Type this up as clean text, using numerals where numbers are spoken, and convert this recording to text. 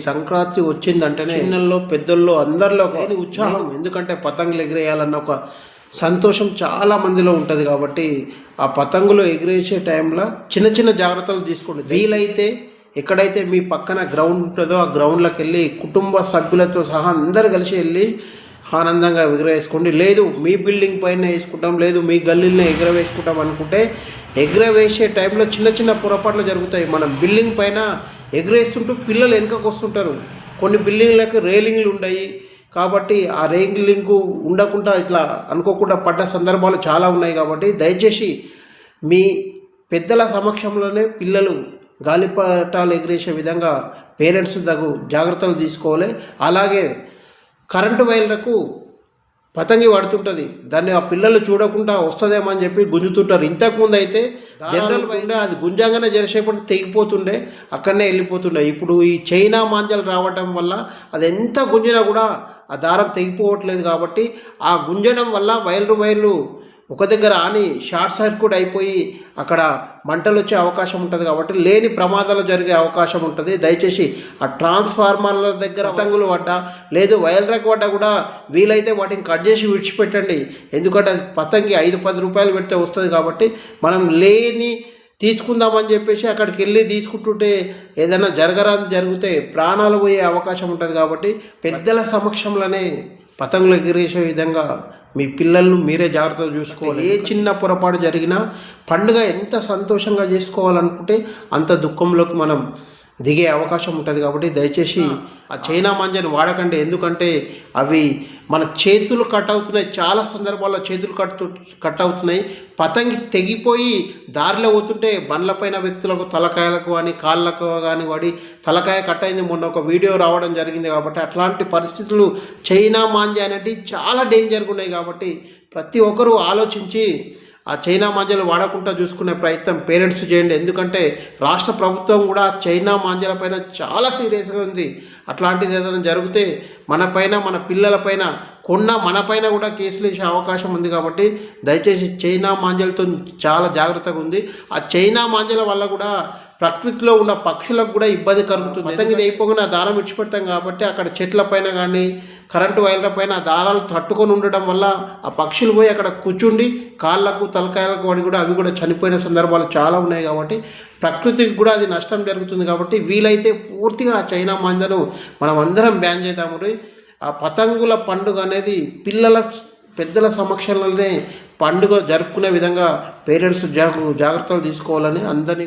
సంక్రాంతి వచ్చిందంటేనే చిన్నల్లో పెద్దల్లో అందరిలో లేని ఉత్సాహం. ఎందుకంటే పతంగులు ఎగిరేయాలన్న ఒక సంతోషం చాలా మందిలో ఉంటుంది. కాబట్టి ఆ పతంగులు ఎగిరేసే టైంలో చిన్న చిన్న జాగ్రత్తలు తీసుకోండి. వీలైతే ఎక్కడైతే మీ పక్కన గ్రౌండ్ ఉంటుందో ఆ గ్రౌండ్లోకి వెళ్ళి కుటుంబ సభ్యులతో సహా అందరు కలిసి వెళ్ళి ఆనందంగా ఎగరవేసుకోండి. లేదు మీ బిల్డింగ్ పైన వేసుకుంటాం, లేదు మీ గల్లీలో ఎగరవేసుకుంటాం అనుకుంటే ఎగరవేసే టైంలో చిన్న చిన్న పొరపాట్లు జరుగుతాయి. మనం బిల్డింగ్ పైన ఎగరేస్తుంటూ పిల్లలు వెనుకకు వస్తుంటారు. కొన్ని బిల్డింగ్లకు రేలింగ్లు ఉన్నాయి కాబట్టి ఆ రేలింగ్ ఉండకుండా ఇట్లా అనుకోకుండా పడ్డ సందర్భాలు చాలా ఉన్నాయి. కాబట్టి దయచేసి మీ పెద్దల సమక్షంలోనే పిల్లలు గాలిపటాలు ఎగిరేసే విధంగా పేరెంట్స్ తగు జాగ్రత్తలు తీసుకోవాలి. అలాగే కరెంటు వైర్లకు పతంగి పడుతుంటుంది, దాన్ని ఆ పిల్లలు చూడకుండా వస్తుందేమో అని చెప్పి గుంజుతుంటారు. ఇంతకుముందు అయితే జనరల్ వైర్ అది గుంజంగానే జరసేపటికి తెగిపోతుండే, అక్కడనే వెళ్ళిపోతుండే. ఇప్పుడు ఈ చైనా మాంజలు రావటం వల్ల అది ఎంత గుంజినా కూడా ఆ దారం తెగిపోవట్లేదు. కాబట్టి ఆ గుంజడం వల్ల వైర్లు ఒక దగ్గర ఆని షార్ట్ సర్క్యూట్ అయిపోయి అక్కడ మంటలు వచ్చే అవకాశం ఉంటుంది. కాబట్టి లేని ప్రమాదాలు జరిగే అవకాశం ఉంటుంది. దయచేసి ఆ ట్రాన్స్ఫార్మర్ల దగ్గర పతంగులు పడ్డా లేదు వైర్లకు పడ్డా కూడా వీలైతే వాటిని కట్ చేసి విడిచిపెట్టండి. ఎందుకంటే అది పతంగి 5-10 రూపాయలు పెడితే వస్తుంది. కాబట్టి మనం లేని తీసుకుందామని చెప్పేసి అక్కడికి వెళ్ళి తీసుకుంటుంటే ఏదైనా జరిగితే ప్రాణాలు పోయే అవకాశం ఉంటుంది. కాబట్టి పెద్దల సమక్షంలోనే పతంగులు ఎగిరేసే విధంగా మీ పిల్లలను మీరే జాగ్రత్తగా చూసుకోవాలి. ఏ చిన్న పొరపాటు జరిగినా పండుగ ఎంత సంతోషంగా చేసుకోవాలనుకుంటే అంత దుఃఖంలోకి మనం దిగే అవకాశం ఉంటుంది. కాబట్టి దయచేసి ఆ చైనా మాంజాన్ని వాడకండి. ఎందుకంటే అవి మన చేతులు కట్ అవుతున్నాయి, చాలా సందర్భాల్లో చేతులు కట్ అవుతున్నాయి. పతంగి తెగిపోయి దారిలో పోతుంటే బండ్లపైన వ్యక్తులకు తలకాయలకు కానీ కాళ్ళకు కానీ వాడి తలకాయ కట్ అయింది. మొన్న ఒక వీడియో రావడం జరిగింది. కాబట్టి అట్లాంటి పరిస్థితులు చైనా మాంజా అనేవి చాలా డేంజర్గా ఉన్నాయి. కాబట్టి ప్రతి ఒక్కరూ ఆలోచించి ఆ చైనా మాంజాలు వాడకుండా చూసుకునే ప్రయత్నం పేరెంట్స్ చేయండి. ఎందుకంటే రాష్ట్ర ప్రభుత్వం కూడా చైనా మాంజాల పైన చాలా సీరియస్గా ఉంది. అట్లాంటిది ఏదైనా జరిగితే మనపైన మన పిల్లలపైన మనపైన కూడా కేసులు వేసే అవకాశం ఉంది. కాబట్టి దయచేసి చైనా మాంజాలతో చాలా జాగ్రత్తగా ఉంది. ఆ చైనా మాంజాల వల్ల కూడా ప్రకృతిలో ఉన్న పక్షులకు కూడా ఇబ్బంది కలుగుతుంది. పతంగి అయిపోగానే దారం విడిచిపెడతాం కాబట్టి అక్కడ చెట్ల పైన కానీ కరెంటు వైర్ల పైన దారాలు తట్టుకొని ఉండడం వల్ల ఆ పక్షులు పోయి అక్కడ కూర్చుండి కాళ్ళకు తలకాయలకు వాడి కూడా అవి కూడా చనిపోయిన సందర్భాలు చాలా ఉన్నాయి. కాబట్టి ప్రకృతికి కూడా అది నష్టం జరుగుతుంది. కాబట్టి వీలైతే పూర్తిగా ఆ చైనా మాంజాను మనం అందరం బ్యాన్ చేద్దాము. ఆ పతంగుల పండుగ అనేది పెద్దల సమక్షంలోనే పండుగ జరుపుకునే విధంగా పేరెంట్స్ జాగ్రత్తలు తీసుకోవాలని అందరినీ